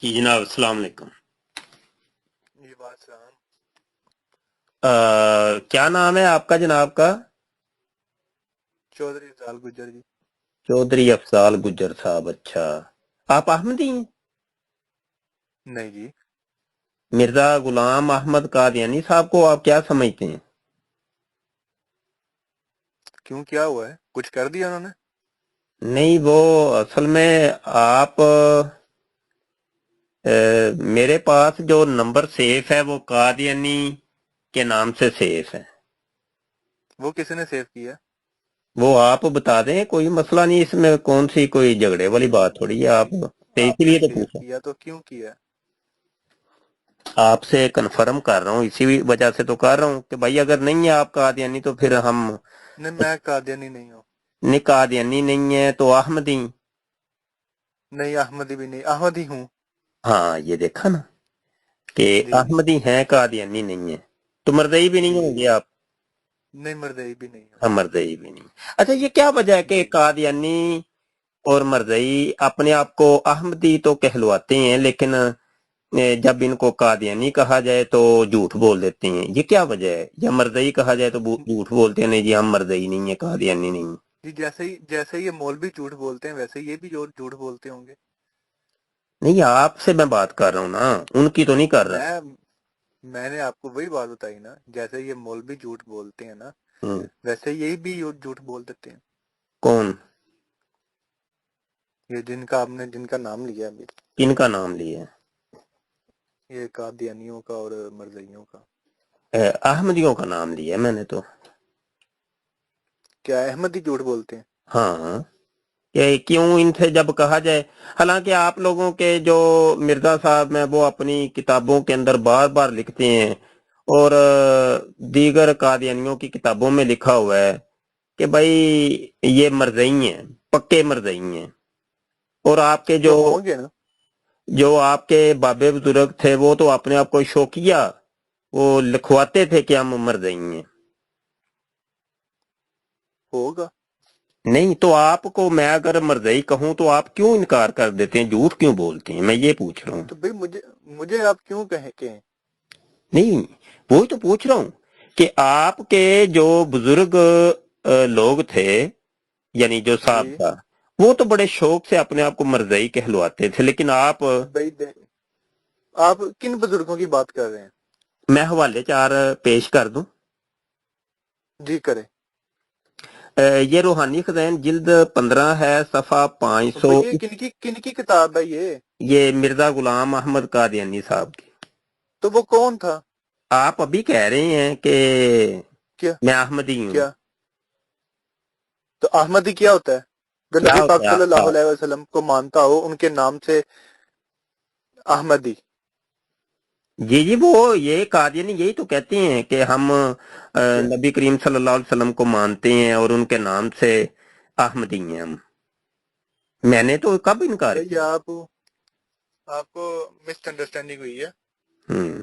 جی جناب السلام علیکم۔ جی بات سلام۔ کیا نام ہے آپ کا جناب کا؟ چودھری افضال گجر جی۔ چودھری افضال گجر صاحب، اچھا آپ احمدی ہیں؟ نہیں جی۔ مرزا غلام احمد قادیانی صاحب کو آپ کیا سمجھتے ہیں؟ کیوں کیا ہوا ہے؟ کچھ کر دیا انہوں نے؟ نہیں، وہ اصل میں آپ میرے پاس جو نمبر سیف ہے وہ قادیانی کے نام سے سیف ہے۔ وہ کسی نے سیو کیا؟ وہ آپ بتا دیں، کوئی مسئلہ نہیں، اس میں کون سی کوئی جھگڑے والی بات تھوڑی ہے، آپ اسی آپ نے لیے تو سیو پوچھا، کیا تو کیوں کیا؟ آپ سے کنفرم کر رہا ہوں، اسی وجہ سے تو کر رہا ہوں کہ بھائی اگر نہیں ہے آپ قادیانی تو پھر ہم نہیں، میں قادیانی نہیں ہوں۔ نہیں، قادیانی نہیں ہے تو احمدی؟ نہیں، احمدی بھی نہیں، احمدی ہوں۔ ہاں یہ دیکھا نا کہ جی احمدی ہیں قادیانی نہیں ہے، تو مرزئی بھی نہیں جی۔ ہوں گے آپ؟ نہیں، مردئی بھی نہیں ہوں۔ ہم مرزئی بھی نہیں۔ اچھا یہ کیا وجہ ہے کہ جی۔ قادیانی اور مرزئی اپنے آپ کو احمدی تو کہلواتے ہیں لیکن جب ان کو قادیانی کہا جائے تو جھوٹ بول دیتے ہیں، یہ کیا وجہ ہے؟ یا مرزئی کہا جائے تو جھوٹ بولتے ہیں نہیں جی ہم مرزئی نہیں ہیں، قادیانی نہیں ہیں؟ جی، جیسے یہ مولوی جھوٹ بولتے ہیں ویسے یہ بھی جھوٹ بولتے ہوں گے۔ نہیں، آپ سے میں بات کر رہا ہوں نا، ان کی تو نہیں کر رہا۔ میں نے آپ کو وہی بات بتائی نا، جیسے یہ مولوی جھوٹ بولتے ہیں نا ہوں، ویسے یہی بھی جھوٹ بول دیتے ہیں۔ کون؟ یہ جن کا نام لیا ابھی، کن کا نام لیا ہے؟ یہ قادیانیوں کا اور مرزائیوں کا۔ احمدیوں کا نام لیا ہے میں نے تو۔ کیا احمدی جھوٹ بولتے ہیں؟ ہاں، کہ کیوں ان سے جب کہا جائے، حالانکہ آپ لوگوں کے جو مرزا صاحب ہیں وہ اپنی کتابوں کے اندر بار بار لکھتے ہیں، اور دیگر قادیانیوں کی کتابوں میں لکھا ہوا ہے کہ بھائی یہ مرزئی ہیں، پکے مرزئی ہیں، اور آپ کے تو ہوں گے نا۔ جو آپ کے بابے بزرگ تھے وہ تو اپنے آپ کو شوقیہ وہ لکھواتے تھے کہ ہم مرزئی ہیں۔ ہوگا۔ نہیں تو آپ کو میں اگر مرزئی کہوں تو آپ کیوں انکار کر دیتے ہیں، جھوٹ کیوں بولتے ہیں، میں یہ پوچھ رہا ہوں۔ تو بھئی مجھے آپ کیوں کہیں؟ نہیں، وہی تو پوچھ رہا ہوں کہ آپ کے جو بزرگ لوگ تھے، یعنی جو صاحب جی تھا، وہ تو بڑے شوق سے اپنے آپ کو مرزئی کہلواتے تھے، لیکن آپ، بھائی آپ کن بزرگوں کی بات کر رہے ہیں؟ میں حوالے 4 پیش کر دوں۔ جی کریں۔ یہ روحانی خزائن جلد 15 ہے، صفحہ تو 500، بھئی یہ کن کی کتاب ہے یہ؟ یہ مرزا غلام احمد قادیانی صاحب کی۔ تو وہ کون تھا؟ آپ ابھی کہہ رہے ہیں کہ کیا میں احمدی ہوں، کیا تو احمدی کیا ہوتا ہے؟ جو کیا نبی پاک ہوتا صلی اللہ ہے؟ علیہ وسلم کو مانتا ہو ان کے نام سے احمدی۔ جی جی، وہ یہ قادیانی یہی تو کہتے ہیں کہ ہم کیا نبی کریم صلی اللہ علیہ وسلم کو مانتے ہیں اور ان کے نام سے احمدی ہیں ہم۔ میں نے تو کب انکار بھئی کیا؟ آپ کو مس انڈرسٹینڈنگ ہوئی ہے۔ ہوں،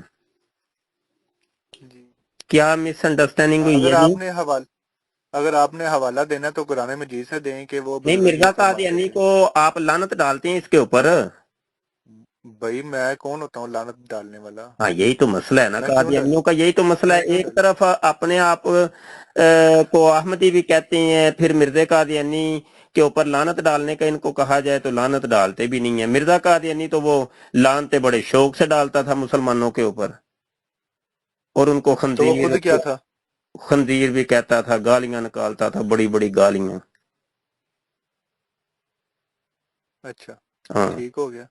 جی۔ کیا مس انڈرسٹینڈنگ ہوئی اگر ہے جی؟ آپ نے حوالہ دینا تو قرآن مجید سے دیں کہ وہ نہیں، بزرگ یہ مرزا فرماتے قادیانی تھے۔ کو آپ لعنت ڈالتے ہیں اس کے اوپر؟ بھئی میں کون ہوتا ہوں لعنت ڈالنے والا؟ ہاں یہی تو مسئلہ ہے نا، میں کیوں ڈالوں؟ قادیانیوں کا یہی تو مسئلہ ہے، میں کیوں ایک ڈالوں؟ طرف اپنے آپ کو احمدی بھی کہتے ہیں، پھر مرزا قادیانی کے اوپر لعنت ڈالنے کا ان کو کہا جائے تو لعنت ڈالتے بھی نہیں ہیں۔ مرزا قادیانی تو وہ لعنتیں بڑے شوق سے ڈالتا تھا مسلمانوں کے اوپر، اور ان کو تو وہ خود کیا تھا؟ خنزیر بھی کہتا تھا، گالیاں نکالتا تھا، بڑی بڑی گالیاں۔ اچھا، ہاں، ٹھیک ہو گیا۔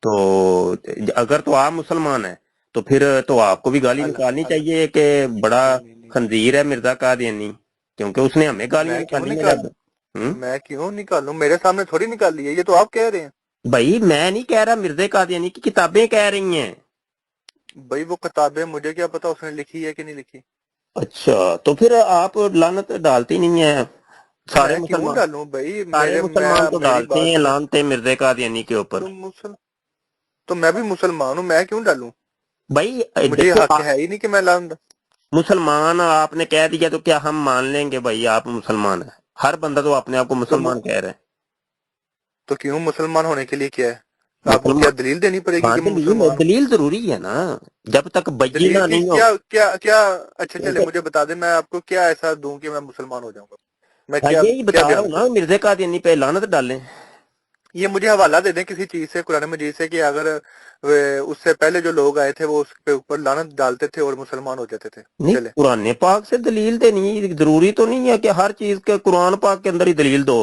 تو اگر تو آپ مسلمان ہیں تو پھر تو آپ کو بھی گالی نکالنی چاہیے کہ بڑا نہیں، خنزیر ہے مرزا قادیانی، کیونکہ اس نے ہمیں گالیاں میں کیوں نکالی ہیں جب۔ نکالوں؟ میں کیوں نکالوں؟ میرے سامنے تھوڑی نکالی ہے، یہ تو آپ کہہ رہے ہیں۔ بھائی میں نہیں کہہ رہا، مرزا قادیانی کی کتابیں کہہ رہی ہیں۔ بھئی وہ کتابیں مجھے کیا پتا اس نے لکھی ہے کہ نہیں لکھی؟ اچھا تو پھر آپ لعنت ڈالتے نہیں ہیں؟ سارے میں کیوں مسلمان، ڈالوں بھئی؟ سارے مسلمان تو میری ڈالتے بات ہیں سنیں۔ لعنتیں مرزا قادیانی کے اوپر۔ تو میں بھی مسلمان ہوں، میں کیوں ڈالوں؟ بھائی مجھے دیکھو، حق ہے ہی نہیں کہ میں لان دوں۔ مسلمان آپ نے کہہ دیا تو کیا ہم مان لیں گے بھائی آپ مسلمان ہیں؟ ہر بندہ تو اپنے آپ کو تو مسلمان کہہ رہے ہیں۔ تو کیوں مسلمان ہونے کے لیے کیا ہے؟ आपको क्या दलील देनी पड़ेगी हाँ कि मैं दलील मुसलमान हूँ? दलील जरूरी है ना, जब तक दलील बय्यिना की नहीं हो। क्या क्या क्या? अच्छा चले मुझे बता दें, मैं आपको क्या ऐसा दूं कि मैं मुसलमान हो जाऊंगा? मैं हाँ क्या यही क्या बता रहा बयान हूँ ना, करूं? मिर्जे कादियानी पे लानत डालें। ये मुझे हवाला दे दें किसी चीज से, कुरान मजीद से, कि अगर उससे पहले जो लोग आए थे वो उसके ऊपर लानत डालते थे और मुसलमान हो जाते थे। नहीं, चले। कुरान पाक से दलील देनी जरूरी तो नहीं है कि हर चीज के कुरान पाक के अंदर ही दलील दो।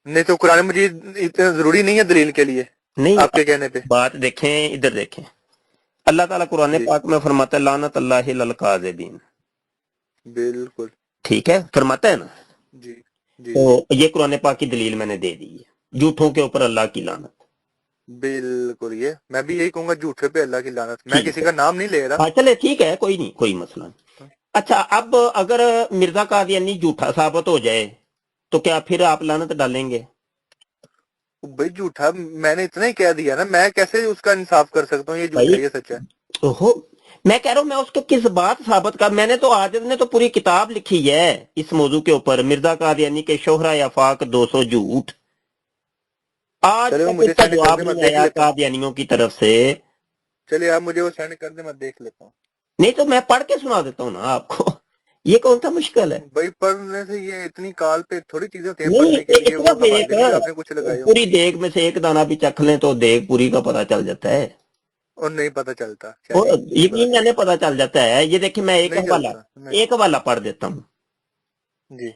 नहीं तो कुरान मजीद इतना जरूरी नहीं है दलील के लिए नहीं, आपके कहने पे? बात देखें, इधर देखें, अल्लाह ताला कुरान जी पाक में फरमाता है लानत अल्लाह लल काज़िबीन। बिल्कुल। ठीक है, फरमाता है ना। जी जी जी तो ये कुरान पाक की दलील मैंने दे दी है, झूठों के ऊपर अल्लाह की लानत। बिल्कुल, ये मैं भी यही कहूंगा, झूठे पे अल्लाह की लानत। मैं ठीक किसी है, का नाम नहीं ले रहा। हाँ चले ठीक है, कोई नहीं, कोई मसला नहीं। अच्छा, अब अगर मिर्जा कादियानी झूठा साबित हो जाए तो क्या फिर आप लानत डालेंगे? भाई झूठा मैंने इतना ही कह दिया ना, मैं कैसे उसका इंसाफ कर सकता हूँ ये झूठा भाई, है ये सच है? ओहो, मैं कह रहा हूं मैं उसको किस बात साबित कर, मैंने तो आजद ने तो पूरी किताब लिखी है इस मौजू के ऊपर, मिर्जा कादियानी के शोहरा आफाक 200 झूठ। आज चले वो तक मुझे उसका सेंड कर दे, जवाब मैं नहीं देख आया लेता हूँ। कादियानियों की तरफ से। चलिए आप मुझे वो सेंड कर दे, मैं देख लेता हूँ। नहीं तो मैं पढ़ के सुना देता हूँ ना आपको। ये कौन सा मुश्किल है? भाई पढ़ने से ये इतनी काल पे थोड़ी चीजें होती हैं नहीं, पढ़ने के लिए, वो सिर्फ एक, हवाले नहीं जो आपने कुछ लगाए हो। पूरी देग में से एक दाना भी चख लें तो देग पूरी का पता चल जाता है। और नहीं पता चलता, और चलिए नहीं पता यकीन जाने चलता। पता चल जाता है। ये देखिए, मैं नहीं चलता नहीं। एक हवाला पढ़ देता हूँ, जी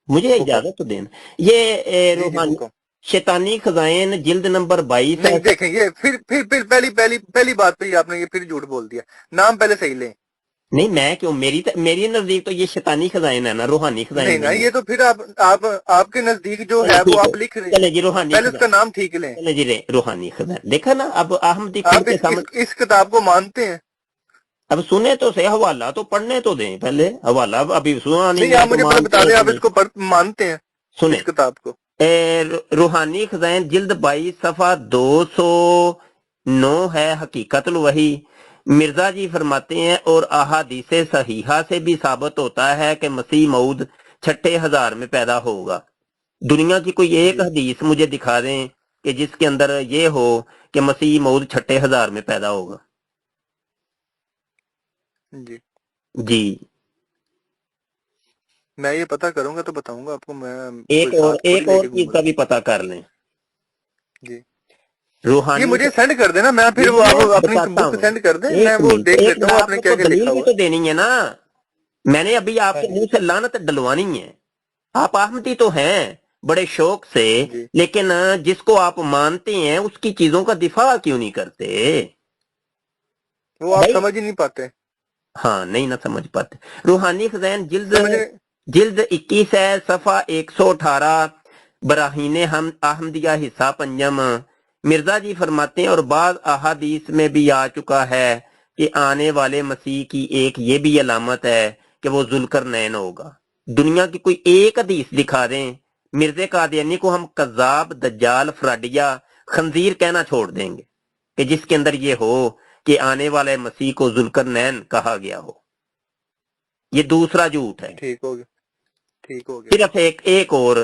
मुझे हुक्म। इजाजत तो देना। ये जी जी रूहानी हुक्म। शैतानी खजाइन जिल्द नंबर 22 नहीं है। देखें, ये फिर पहली पहली पहली बात पे ही आपने ये फिर झूठ बोल दिया। नाम पहले सही लें। नहीं, मैं क्यों, मेरी नजदीक तो ये शैतानी खजाइन है ना, रूहानी खजाइन नहीं ना, नहीं है। ये तो फिर आप आपके नजदीक जो चले है वो ठीक है, आप लिख रहे हैं। चले जी रूहानी पहले उसका खजाइन, नाम ठीक लें। चले जी रूहानी खजाइन, देखा ना, अब अहमदी फिर आप के सामने। इस किताब को मानते हैं? अब सुने तो सही, हवाला तो पढ़ने तो दें पहले, हवाला अभी सुना नहीं नहीं है आप तो मुझे पहले मानते बता हैं दें, कि आप नहीं। इसको मानते हैं सुने, इस किताब को? रूहानी खजाइन जिल्द 22 सफा 209 है हकीकतुल वही। मिर्जा जी फरमाते हैं और अहादीस सहीहा से भी साबित होता है कि मसीह मऊद 6000 में पैदा होगा। दुनिया की कोई एक जी हदीस मुझे दिखा दें कि जिसके अंदर ये हो कि मसीह मऊद 6000 में पैदा होगा। जी जी, मैं ये पता करूंगा तो बताऊंगा आपको, मैं कोई साथ थोड़ी एक और लेके चीज का घूमूंगा। भी पता कर लें। जी ये रूहानी, मुझे सेंड कर देना, मैं फिर वो ये आप मैं अपनी बताता बुक हूँ, सेंड कर दें, मैं एक वो मिनट, देख एक लेता मिनट, हूँ आपने आपने क्या तो क्या लिखा दलील भी हुआ तो है। देनी है ना। मैंने अभी हाँ आपके जी मुंह से लानत डलवानी है। आप अहमदी तो हैं बड़े शौक से, जी। लेकिन जिसको आप मानते हैं उसकी चीजों का दिफा क्यों नहीं करते? वो आप भाई, समझ ही नहीं पाते। हाँ नहीं ना समझ पाते। रूहानी खजान जिल्द समझे? जिल्द 21 है सफा 118, बराहीने हम अहमदिया हिस्सा पंजम। मिर्जा जी फरमाते हैं और बाद अहादीस में भी आ चुका है कि आने वाले मसीह की एक ये भी अलामत है कि वो जुल्करनैन होगा। दुनिया की कोई एक हदीस दिखा दें, मिर्जे कादियानी को हम कज्जाब, दज्जाल, फ्राडिया, खंजीर कहना छोड़ देंगे कि जिसके अंदर ये हो कि आने वाले मसीह को जुल्करनैन कहा गया हो। ये दूसरा झूठ है। ठीक हो गया, ठीक हो गया। सिर्फ एक और,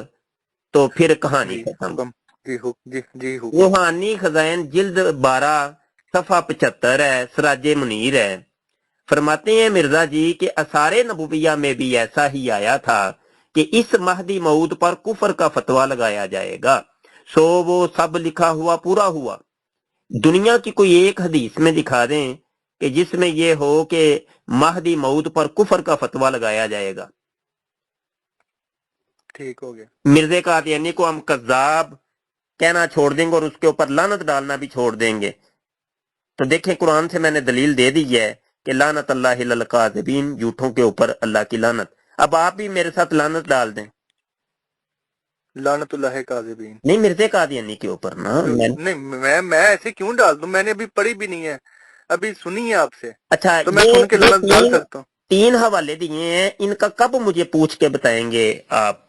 तो फिर कहानी जी खत्म। हुक्म। जी जी हुक्म। रूहानी खजाइन जिल्द 12 सफा 75 है, सराजे मुनीर है। फरमाते हैं मिर्जा जी कि असारे नबूबिया में भी ऐसा ही आया था कि इस महदी मऊद पर कुफर का फतवा लगाया जाएगा। सो वो सब लिखा हुआ पूरा हुआ। दुनिया की कोई एक हदीस में दिखा दें कि जिसमें यह हो कि महदी मऊद पर कुफर का फतवा लगाया जाएगा। ठीक हो गया। मिर्जे कादियानी को हम कज्जाब कहना छोड़ देंगे और उसके ऊपर लानत डालना भी छोड़ देंगे। तो देखें, कुरान से मैंने दलील दे दी है कि लानत अल्लाह लल काज़िबीन, झूठों के ऊपर अल्लाह की लानत। अब आप भी मेरे साथ लानत डाल दें। लानतुल्लाह काज़िबीन। नहीं, मिर्जे कादियानी के ऊपर ना, मैं। नहीं मैं ऐसे क्यों डाल दूं, मैंने अभी पढ़ी भी नहीं है, अभी सुनी है आपसे, अच्छा, तो मैं सुन के ये लानत डाल सकता हूँ? तीन हवाले दिए हैं, इनका कब मुझे पूछ के बताएंगे आप?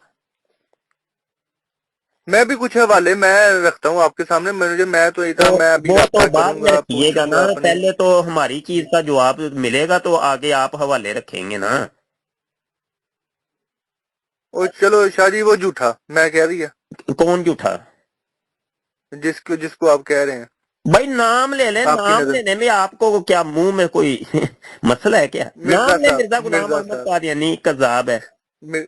मैं भी कुछ हवाले मैं रखता हूँ आपके सामने, मुझे मैं तो तो इतना मैं अभी वो तो रब्ता बाद में करूंगा, रखिएगा ना, पूछूंगा अपने। पहले तो हमारी चीज का जवाब मिलेगा तो आगे आप हवाले रखेंगे ना। और चलो शाह जी वो झूठा मैं कह दिया। कौन झूठा? जिस को आप कह रहे हैं, भाई नाम ले लें, आपकी नाम नजर लेने में आपको क्या मुंह में कोई मसला है क्या? मिर्जा नाम ले, साहब, मिर्जा गुलाम मिर्जा अहमद साहब, कादियानी कज़ाब है। मिर,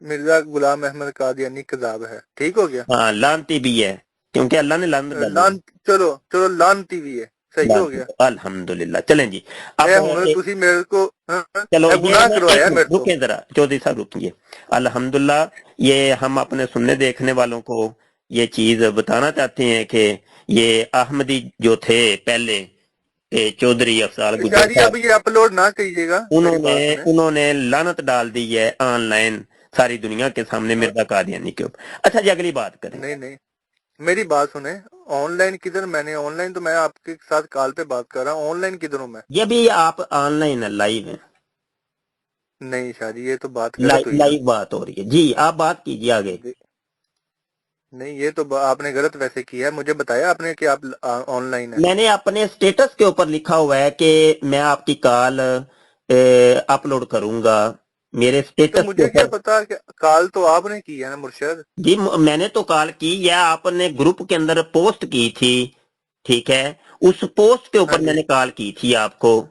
मिर्जा गुलाम अहमद कादियानी कज़ाब है, ठीक हो गया। हाँ, लानती भी है, क्योंकि अल्लाह ने लानत डाली है। लान चलो चलो लानती भी है, सही हो गया। अल्हम्दुलिल्लाह। चलें जी, अब हुन तुसी मेरे को चलो ए ये गुनाह मैं एक करवाया मिनट मेरे तो। रुकें जरा, चौधरी साहब रुकिए। अल्हम्दुलिल्लाह, ये हम अपने सुनने देखने वालों को ये चीज बताना चाहते हैं कि ये अहमदी जो थे पहले, चौधरी अफजाल गुज्जर शायरी अब साहब, ये अपलोड ना कीजिएगा, मेरी उन्होंने बात सुने। उन्होंने लानत डाल दी है ऑनलाइन सारी दुनिया के सामने मिर्जा कादियानी के ऊपर। अच्छा जी, अगली बात करें। नहीं नहीं, मेरी बात सुने। ऑनलाइन किधर, मैंने ऑनलाइन तो मैं आपके साथ कॉल पे बात कर रहा हूँ, ऑनलाइन किधर हूँ मैं? ये भी आप ऑनलाइन लाइव हैं, नहीं शादी, ये तो बात गलत हुई ना। लाइव बात हो रही है जी, आप बात कीजिए आगे। नहीं, ये तो आपने गलत वैसे किया है, मुझे बताया आपने कि आप ऑनलाइन है। मैंने अपने स्टेटस के ऊपर लिखा हुआ है कि मैं आपकी कॉल अपलोड करूंगा, मेरे तो स्टेटस के मुझे क्या ऊपर। पता कि कॉल तो आपने की है ना मुर्शद। जी मैंने तो कॉल की, या आपने ग्रुप के अंदर पोस्ट की थी, ठीक है, उस पोस्ट के हाँ ऊपर जी, मैंने कॉल की थी आपको।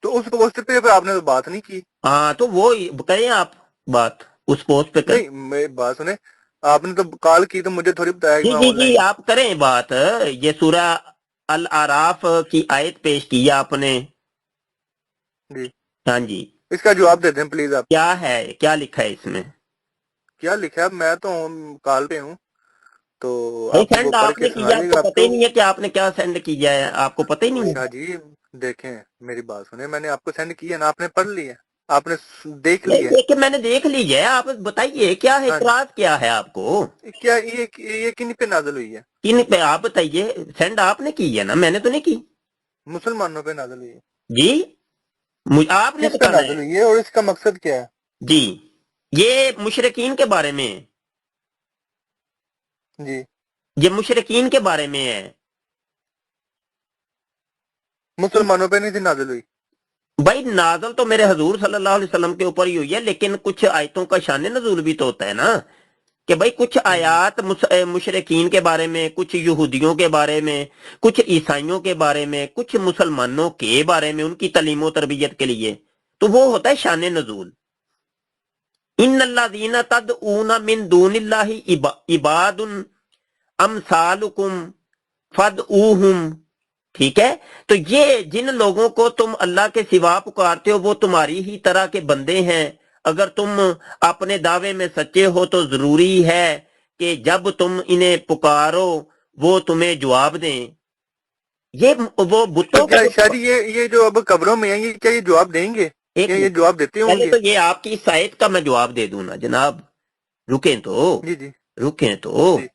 तो उस पोस्ट पे आपने तो बात नहीं की। हाँ, तो वो करें आप बात उस पोस्ट पे कर। नहीं, मेरी बात सुने, आपने तो कॉल की तो मुझे थोड़ी बताया कि जी मैं जी जी, ऑनलाइन हूँ। आप करें बात। ये सूरह अल आराफ की आयत पेश की है आपने। जी, हाँ जी, इसका जवाब दे दें प्लीज आप। क्या है, क्या लिखा है इसमें? क्या लिखा है? मैं तो कॉल पे हूँ, तो भाई आप वो सेंड पढ़ के आपने सुना किया, आपको दीजिएगा आप पता ही तो। नहीं है कि आपने क्या सेंड किया है, आपको पता ही नहीं है। शाह जी, देखें, मेरी बात सुने, मैंने आपको सेंड किया ना, आपने पढ़ लिया, आपने देख लिया। देख के मैंने देख ली है, आप बताइए क्या है, हाँ जी, इतराज क्या है आपको? क्या ये किन पे नाजल हुई है? किन पे, आप बताइए। सेंड आपने की है ना, मैंने तो नहीं की। मुसलमानों पे नाजल हुई है। जी, आपने किस पे बताना है। नाजल हुई है और इसका मकसद क्या है? जी, ये मुशरिकीन के बारे में है, जी, ये मुशरिकीन के बारे में है। मुसलमानों पे नहीं थी नाजल हुई। भाई नाजल तो मेरे हजूर सल्लल्लाहु अलैहि वसल्लम के ऊपर ही हुई है, लेकिन कुछ आयतों का शान नजूल भी तो होता है ना, कि भाई कुछ आयात मुशरिकीन के बारे में, कुछ यहूदियों के बारे में, कुछ ईसाइयों के बारे में, कुछ मुसलमानों के बारे में, उनकी तालीम और तरबियत के लिए, तो वो होता है शान नजूल। इन्नल्लाज़ीना तदऊना मिन दूनिल्लाहि इबादुन अमसालुकुम फदऊहुम, ठीक है। तो ये जिन लोगों को तुम अल्लाह के सिवा पुकारते हो, वो तुम्हारी ही तरह के बंदे हैं। अगर तुम अपने दावे में सच्चे हो तो जरूरी है कि जब तुम इन्हें पुकारो वो तुम्हें जवाब दें। ये वो तो बुतों का क्या जो, शायद ये जो अब कब्रों में है, ये क्या ये जवाब देंगे एक या ये मिनट, जवाब देते पहले होंगे? तो ये आपकी इस आयत का मैं जवाब दे दूं ना जनाब। रुकें तो, जी जी रुकें तो, जी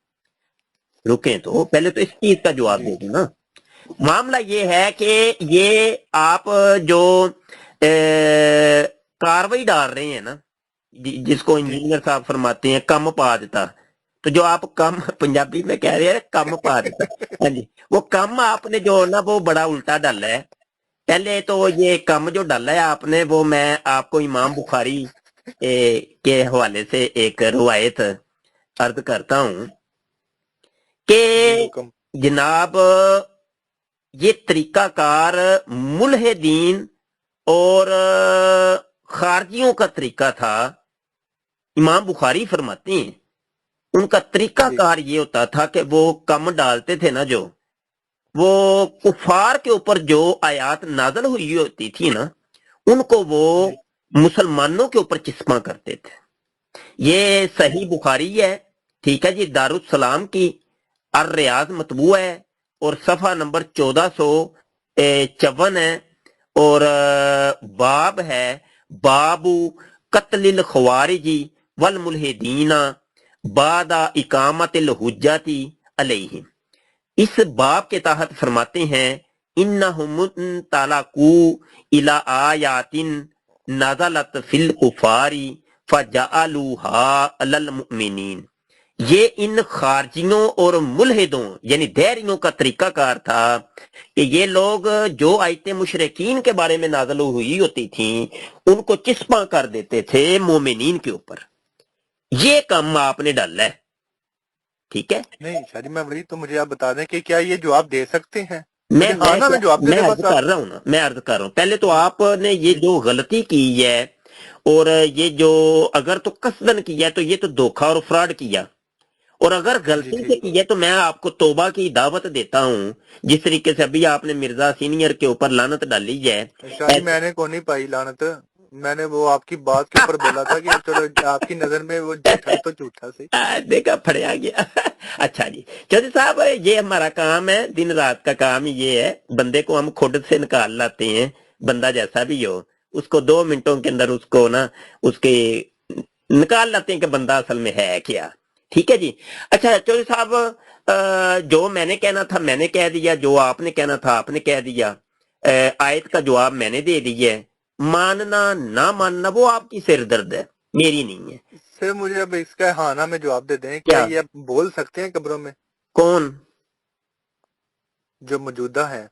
रुकें तो, पहले तो इस चीज का जवाब जी दे दूं ना। मामला ये है कि ये आप जो कार्रवाई डाल रहे हैं ना, जिसको जी। इंजीनियर साहब फरमाते हैं कम पा देता, तो जो आप कम पंजाबी में कह रहे हैं कम पा देता, हाँ जी, वो कम आपने जो ना वो बड़ा उल्टा डाला है। पहले तो ये कम जो डाला है आपने, वो मैं आपको इमाम बुखारी के हवाले से एक रुवायत अर्ज करता हूं जी कि हुक्म। जनाब ये तरीकाकार मुल्हिदीन और खारजियों का तरीका था। इमाम बुखारी फरमाते हैं उनका जी तरीकाकार ये होता था कि वो कम डालते थे ना, जो वो कुफार के ऊपर जो आयात नाजल हुई होती थी ना, उनको वो जी मुसलमानों के ऊपर चिस्मा करते थे। ये सही बुखारी है, ठीक है जी, दारुस्सलाम की अर रियाज मतबू है, और सफा नंबर 1454 है, और बाब है बाबू कत्लिल खवारिजी वल मुल्हिदीना बादा इकामतिल हुज्जती अलैहिम। इस बाब के तहत फरमाते हैं इन्नहुम तलाकू इला आयातिन नज़लत फिल कुफारी फजअलूहा अलल मुमिनीन। ये इन खारजियों और मुल्हिदों यानी देहरियों का तरीकाकार था कि ये लोग जो आयतें मुशरिकीन के बारे में नाज़िल हुई होती थी उनको चिस्पा कर देते थे मोमिनीन के ऊपर। ये काम आपने डाला है, ٹھیک ہے؟ نہیں शाह जी, मैं वही तो मुझे आप बता दें कि क्या ये जवाब दे सकते हैं? मैं मुझे हाँ ना में जवाब दे मैं दें अर्ज बस आप। कर रहा हूँ ना, मैं अर्ज कर रहा हूँ। पहले तो आपने ये जो गलती की है, और ये जो अगर तो कसदन किया है तो ये तो धोखा और फ्रॉड किया, और अगर जी गलती से ठीक। की है तो मैं आपको तौबा की दावत देता हूँ। जिस तरीके से अभी आपने मिर्जा सीनियर के ऊपर लानत डाली है, शाह जी, मैंने को नहीं पाई लानत, मैंने वो आपकी बात के ऊपर बोला था कि चलो आपकी नजर में वो झूठा है तो झूठा सही। देखा, फड़या गया। अच्छा जी, चौधरी साहब, ये हमारा काम है, दिन रात का काम ही ये है। बंदे को हम खुद से निकाल लाते हैं, बंदा जैसा भी हो, उसको 2 मिनटों के अंदर उसको ना उसके निकाल लाते हैं कि बंदा असल में है क्या। ठीक है जी। अच्छा चौधरी साहब, जो मैंने कहना था मैंने कह दिया, जो आपने कहना था आपने कह दिया। आयत का जवाब मैंने दे दिया है। मानना ना मानना वो आपकी सिरदर्द है, मेरी नहीं है। फिर मुझे अब इसका हाँ ना में जवाब दे दें, क्या क्या? ये आप बोल सकते हैं कब्रों में कौन? जो मौजूदा है?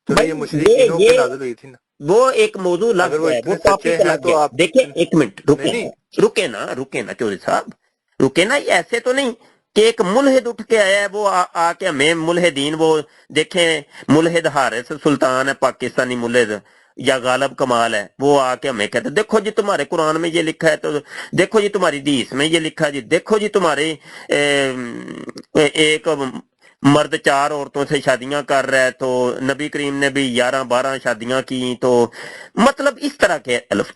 चलो भाई ये ये मुशरिकीनों पे ये नाजिल हुई थी ना, वो एक मौजूद अगर लग वो है, वो इतने सच्चे टॉपिक हैं लग तो है। आप। देखिए, एक मिनट नहीं नहीं, रुके ना चौधरी साहब, रुके ना। ये ऐसे तो नहीं कि एक मुल्हिद उठ के आया है, वो आके हमें मुल्हिदीन, वो देखें मुल्हिद हारिस सुल्तान है पाकिस्तानी मुल्हिद, या गालब कमाल है, वो आके हमें कहते हैं, देखो जी तुम्हारे कुरान में ये लिखा है, तो देखो जी तुम्हारी हदीस में ये लिखा है जी, देखो जी तुम्हारे एक मर्द 4 औरतों से शादियां कर रहा है, तो नबी करीम ने भी 11-12 शादियां की। तो मतलब इस तरह के अल्फ।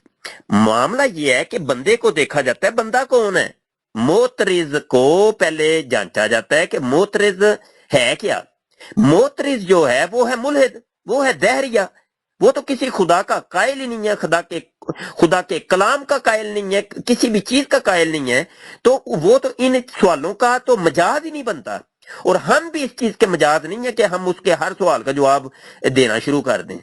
मामला ये है कि बंदे को देखा जाता है, बंदा कौन है। मोतरिज को पहले जांचा जाता है कि मोतरिज है क्या। मोतरिज जो है वो है मुल्हिद, वो है दहरिया, वो तो किसी खुदा का कायल ही नहीं है, खुदा के कलाम का कायल नहीं है, किसी भी चीज का कायल नहीं है। तो वो तो इन सवालों का तो मजाज ही नहीं बनता। और हम भी इस चीज के मजाज नहीं है कि हम उसके हर सवाल का जवाब देना शुरू कर दें,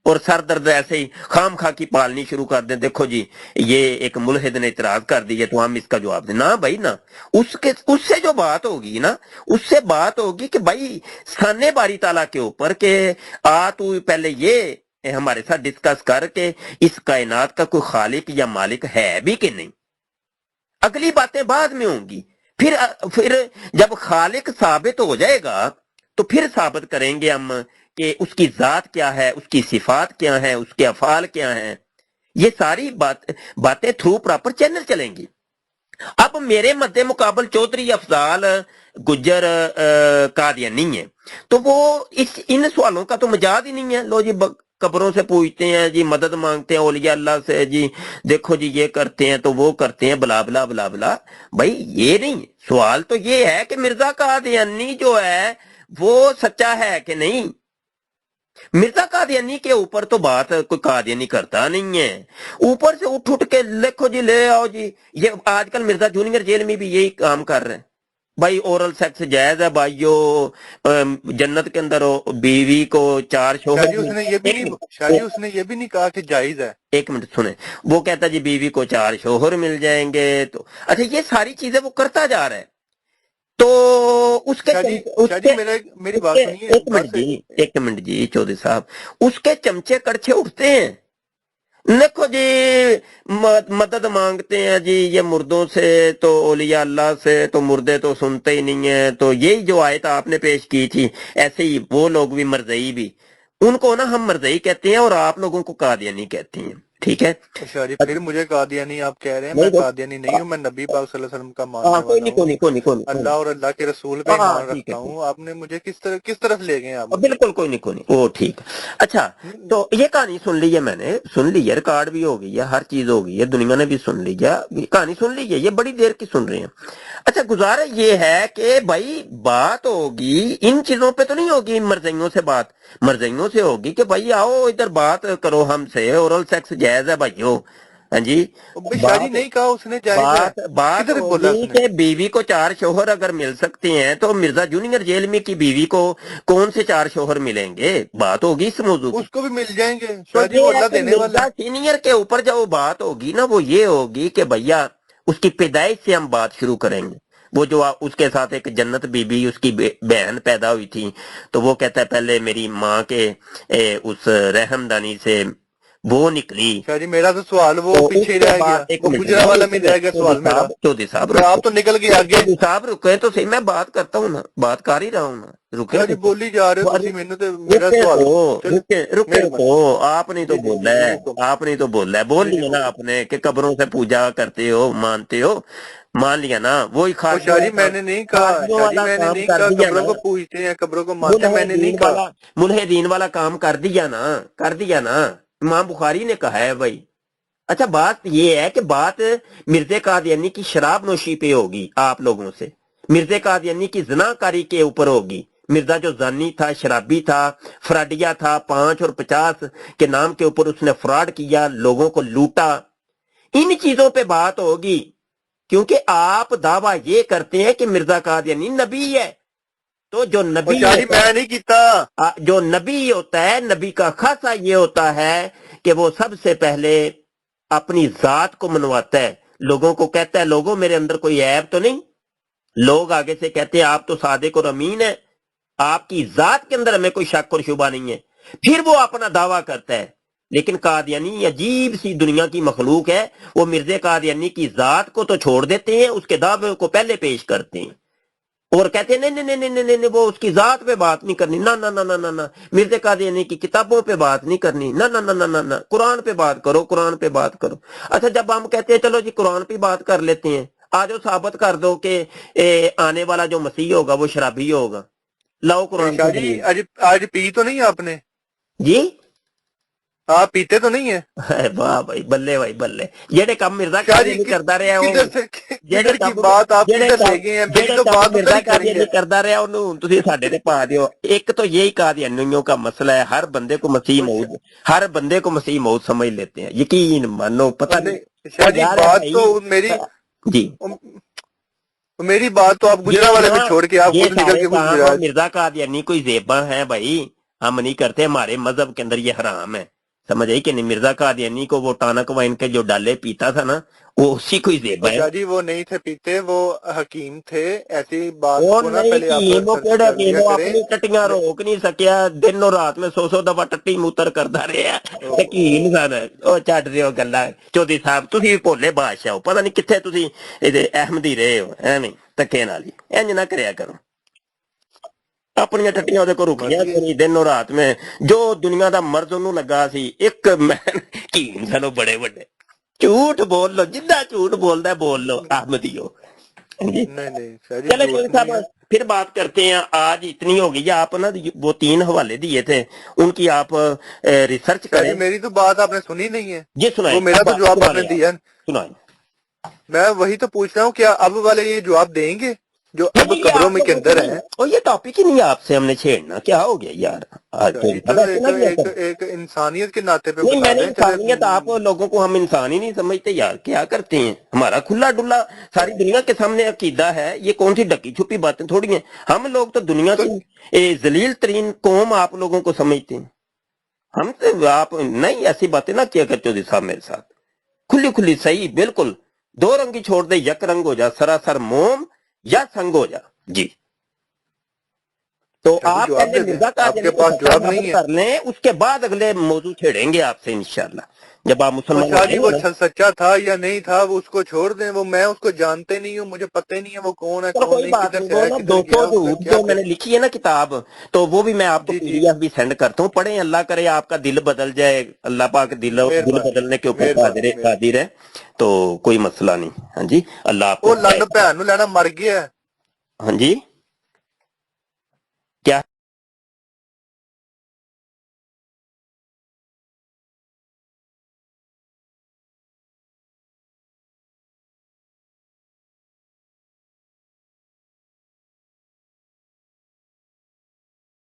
और सर दर्द ऐसे ही खाम खा की पालनी शुरू कर दें। देखो जी ये एक मुल्हिद ने इतराज कर दी है तो हम इसका जवाब दें ना। भाई ना, उससे जो बात होगी ना, उससे बात होगी कि भाई साने बारी ताला के ऊपर के तू पहले ये हमारे साथ डिस्कस करके इस कायनात का कोई खालिक या मालिक है भी कि नहीं। अगली बातें बाद में होंगी। फिर जब खालिक साबित हो जाएगा तो फिर साबित करेंगे हम कि उसकी जात क्या है, उसकी सिफात क्या है, उसके अफाल क्या हैं। ये सारी बातें थ्रू प्रॉपर चैनल चलेंगी। अब मेरे मद्दे मुकाबल चौधरी अफजाल गुज्जर कादियानी है, तो वो इन सवालों का तो मजाज ही नहीं है। लो जी कब्रों से पूछते हैं जी, मदद मांगते हैं औलिया अल्लाह से जी, देखो जी ये करते हैं तो वो करते हैं, बला बला बला बला। भाई ये नहीं, सवाल तो ये है कि मिर्जा कादियानी जो है वो सच्चा है कि नहीं। मिर्जा कादियानी के ऊपर तो बात कोई कादियानी करता नहीं है। ऊपर से उठ उठ के देखो जी ले आओ जी, ये आजकल मिर्जा जूनियर जेल में भी यही काम कर रहे हैं। भाई ओरल सेक्स जायज है भाइयों, जन्नत के अंदर बीवी को 4 शाह शोहर। जी उसने ये भी नहीं, शाह जी उसने ये भी नहीं कहा कि जायज है। एक मिनट सुने, वो कहता जी बीवी को 4 शोहर मिल जाएंगे। तो अच्छा ये सारी चीजें वो करता जा रहा है। तो उसके शाह जी उसके मेरी बात उसके सुनिए, एक मिनट जी, एक मिनट जी चौधरी साहब, उसके चमचे कड़छे उठते हैं। देखो जी मदद मांगते हैं जी ये मुर्दों से, तो औलिया अल्लाह से, तो मुर्दे तो सुनते ही नहीं है। तो यही जो आयत आपने पेश की थी, ऐसे ही वो लोग भी मरजई भी, उनको ना हम मरजई कहते हैं और आप लोगों को कादियानी कहती हैं। ठीक है? शाह जी फिर मुझे कादियानी आप कह रहे हैं, नहीं मैं तो कादियानी नहीं हूँ, मैं नबी पाक सल्लल्लाहु अलैहि वसल्लम का मानने हाँ, कोई वाला नहीं कोई हूँ, नहीं कोई नहीं कोई नहीं अल्लाह और अल्लाह के रसूल पे हाँ ईमान ठीक है, रखता ठीक हूँ। आपने मुझे किस तरफ ले गए आप है, मुझे? बिल्कुल कोई नहीं कोई नहीं, वो ठीक। अच्छा, तो ये कहानी सुन ली है, मैंने सुन ली है, रिकॉर्ड भी हो गई है, हर चीज हो गई है, दुनिया ने भी सुन ली है, कहानी सुन ली है, ये बड़ी देर की सुन रहे हैं। अच्छा गुजारा ये है कि भाई बात होगी इन चीजों पे तो नहीं होगी मरजइयों से, बात मरजइयों से होगी कि भाई आओ इधर बात करो हमसे, ओरल सेक्स जायज है भाइयों। हाँ जी, शाह जी बात नहीं कहा उसने जायज है, बात किधर बोला होगी उसने? कि बीवी को 4 शोहर अगर मिल सकते हैं तो मिर्जा जूनियर जेल में की बीवी को कौन से 4 शोहर मिलेंगे। बात होगी इस मौजूद की। उसको भी मिल जाएंगे तो शाह जी, वो ये है अल्लाह कि देने वाला मिर्जा है। सीनियर के ऊपर जब बात होगी ना, वो ये होगी कि भैया उसकी पैदाइश से हम बात शुरू करेंगे। वो जो उसके साथ एक जन्नत बीबी उसकी बहन पैदा हुई थी, तो वो कहता है पहले मेरी माँ के उस रहमदानी से वो निकली। अच्छा जी, मेरा तो सवाल वो तो पीछे उसके रह बाद गया, एक वो मिनट गुजरा वाला में रह गया सवाल मेरा। चौधरी साहब तो आप रुको, तो निकल गए आगे। चौधरी साहब रुके तो सही, मैं बात करता हूँ ना, बात कर ही रहा हूँ ना, रुके अच्छा जी, तो बोली जा रहे हो सही। तुसी मैनू ते मेरा रुके सवाल। तो चलो रुके रुके मेहरबानी तो आपने तो जी जी बोला जी है, हुक्म आपने तो बोला है, बोल जी जी लिया ना हुक्म। आपने कि कब्रों से पूजा करते हो, मानते हो, मान लिया ना, वही और खारजियों शाह वाला जी काम, मैंने नहीं कहा, खारजियों शाह जी वाला मैंने काम नहीं कर कहा दिया कब्रों ना, को पूजते हैं कब्रों को मानते हैं, मैंने नहीं मुल्हिदीन कहा। वाला, मुल्हिदीन वाला काम कर दिया ना, कर दिया ना, इमाम बुखारी ने कहा है भाई। अच्छा बात ये है कि बात मिर्जे कादियानी की शराब नोशी पे होगी आप लोगों से, मिर्जे कादियानी की ज़नाकारी के ऊपर होगी। मिर्जा जो जानी था, शराबी था, फ्राडिया था, 5 और 50 के नाम के ऊपर उसने फ्रॉड किया, लोगों को लूटा, इन चीजों पे बात होगी। क्योंकि आप दावा ये करते हैं कि मिर्जा कादियानी नबी है, तो जो और नबी शाह जी होता मैं नहीं कीता। जो नबी होता है, नबी का खासा ये होता है कि वो सबसे पहले अपनी जात को मनवाता है, लोगों को कहता है लोगों मेरे अंदर कोई ऐब तो नहीं, लोग आगे से कहते हैं आप तो सादिक और अमीन है, आपकी जात के अंदर हमें कोई शक और शुबा नहीं है, फिर वो अपना दावा करता है। लेकिन कादियानी अजीब सी दुनिया की मखलूक है, वो मिर्जे कादियानी की जात को तो छोड़ देते हैं, उसके दावे को पहले पेश करते हैं और कहते हैं नहीं नहीं नहीं नहीं नहीं नहीं, वो उसकी जात पे बात नहीं करनी, ना ना ना ना ना ना, मिर्जे कादियानी की किताबों पे बात नहीं करनी, ना ना ना ना ना ना, कुरान पे बात करो, कुरान पे बात करो। अच्छा जब हम कहते हैं चलो जी कुरान पे बात कर लेते हैं, आज वो साबित कर दो कि आने वाला जो मसीह होगा वो शराबी होगा, लाओ कुरान शाह की जी दलील। आज आज पी तो नहीं आपने? जी आप पीते तो नहीं है? है वाह भाई, बल्ले भाई बल्ले, जेडे काम मिर्जा शाह जी कादियानी करता रहा वो, किधर से ਜਿਹੜੇ किधर की ਕੰਮ बात आप ਜਿਹੜੇ किधर ले ਕੰਮ गए हैं? मेरी ਜਿਹੜੇ तो ਕੰਮ बात उधर ਮਿਰਜ਼ਾ ही करी ਕਾਦੀਆਨੀ है। करता रहा ਉਹਨੂੰ ਤੁਸੀਂ ਸਾਡੇ ਤੇ ਪਾ ਦਿਓ। एक तो यही कादियानियों का मसला है, हर बंदे को मसीह कुछ मौद, हर बंदे को मसीह मौद समझ लेते हैं, यकीन मानो पता नहीं नहीं शाह वो जी यार है बात तो भाई। मेरी जी मेरी बात तो आप ये गुजरा वाले ना, में छोड़ के आप ये खुद निकल सारे के काम गुजरात। मिर्जा कादियानी कोई जेबा है भाई, हम नहीं करते, हमारे मजहब के अंदर ये हराम है, समझ आई कि नहीं। मिर्जा कादियानी को वो टानक वाइन के जो डाले पीता था ना, वो उसी कोई जेबा और है। शाह जी वो नहीं थे पीते, वो हकीम थे। ऐसी बात वो को ना नहीं पहले आप कि वो सर्च केड़ा कर कि लिया वो करें। अपनी टट्टियां रोक नहीं सकिया, दिन और रात में 100 दफा टट्टी मूतर करता रहा, यकीन सन ਉਹ ਛੱਡ ਦਿਓ ਗੱਲਾਂ। ਚੌਧਰੀ ਸਾਹਿਬ ਤੁਸੀਂ ਵੀ ਭੋਲੇ ਬਾਦਸ਼ਾਹ ਹੋ, ਪਤਾ ਨਹੀਂ ਕਿੱਥੇ ਤੁਸੀਂ ਇਹਦੇ ਅਹਿਮਦੀ ਰਹੇ ਹੋ, ਐਵੇਂ ਧੱਕੇ ਨਾਲ ਹੀ ਇੰਜ ਨਾ ਕਰਿਆ ਕਰੋ। ਆਪਣੀਆਂ ਟੱਟੀਆਂ ਉਹਦੇ ਕੋਲ ਰੁਕੀਆਂ मर्जी ਕੋਈ ਦਿਨ ਔਰ ਰਾਤ में ਜੋ ਦੁਨੀਆ ਦਾ ਮਰਜ਼ ਉਹਨੂੰ ਲੱਗਾ ਸੀ, ਇੱਕ ਮੈਂ ਕੀਮ ਸਾਨੂੰ ਬੜੇ ਵੱਡੇ, ਝੂਠ ਬੋਲ ਲੋ, ਜਿੱਦਾਂ ਝੂਠ ਬੋਲਦਾ ਬੋਲ ਲੋ ਅਹਿਮਦੀਓ। जी नहीं नहीं शाह जी चले झूठ चौधरी नहीं साहब है। फिर बात करते हैं, आज इतनी हो गई है, आप ना वो 3 हवाले दिए थे, उनकी आप रिसर्च शाह करें। जी मेरी तो बात आपने सुनी नहीं है। ये सुनाए, वो मेरा अब तो जवाब सुना आपने लें, दिया। सुनाए। मैं वही तो पूछ रहा हूँ, क्या अब वाले ये जवाब देंगे जो नहीं अब नहीं, ये कब्रों आप में के लोगों की अंदर नहीं, है? और ये टॉपिक ही नहीं है आपसे हमने छेड़ना, क्या हो गया यार, आज शाह तो जी अब चलो ऐसे एक ना किया एक करें। एक इंसानियत के नाते पे नहीं बता मैंने दें चले। इंसानियत, आप लोगों को हम इंसान ही नहीं समझते यार, क्या करते हैं, हमारा खुला डुल्ला सारी दुनिया के सामने अकीदा है, ये कौन सी ढकी छुपी बातें थोड़ी हैं। हम लोग तो दुनिया तो की जलील तरीन कौम आप लोगों को समझते हैं, हम तो आप नहीं ऐसी बातें ना किया कर चौधरी साहब मेरे साथ, खुली खुली सही बिल्कुल, दो रंगी छोड़ दे, यक रंग हो जा, सरासर मोम या संग हो जा। जी तो शाह जी आप जवाब पहले दे दें, मिर्जा आपके कादियानी को पास सच्चा जवाब साबित नहीं है। कर लें, उसके बाद अगले मौजू छेड़ेंगे आपसे इंशाल्लाह, जब आप और मुसलमान हो शाह जी जाएंगे वो ना। सच्चा था या नहीं था वो उसको छोड़ दें, वो मैं उसको जानते नहीं हूँ, मुझे पता ही नहीं है वो कौन है चलो कौन कोई नहीं, बात किधर नहीं, से वो आया ना किधर 200 गया, उसका झूठ क्या जो मैंने लिखी है ना किताब, तो वो भी मैं आपको जी जी पीडीएफ भी सेंड करता हूँ, पढ़ें, अल्लाह करे आपका दिल बदल जाए, अल्लाह पाक दिल मेहरबानी बदलने के ऊपर मेहरबानी मेहरबानी। कादिर है, तो कोई मसला नहीं। हाँ जी, अल्लाह आपको ਉਹ ਲੰਨ हिदायत। ਭੈਣ ਨੂੰ ਲੈਣਾ ਮਰ ਗਿਆ। हाँ जी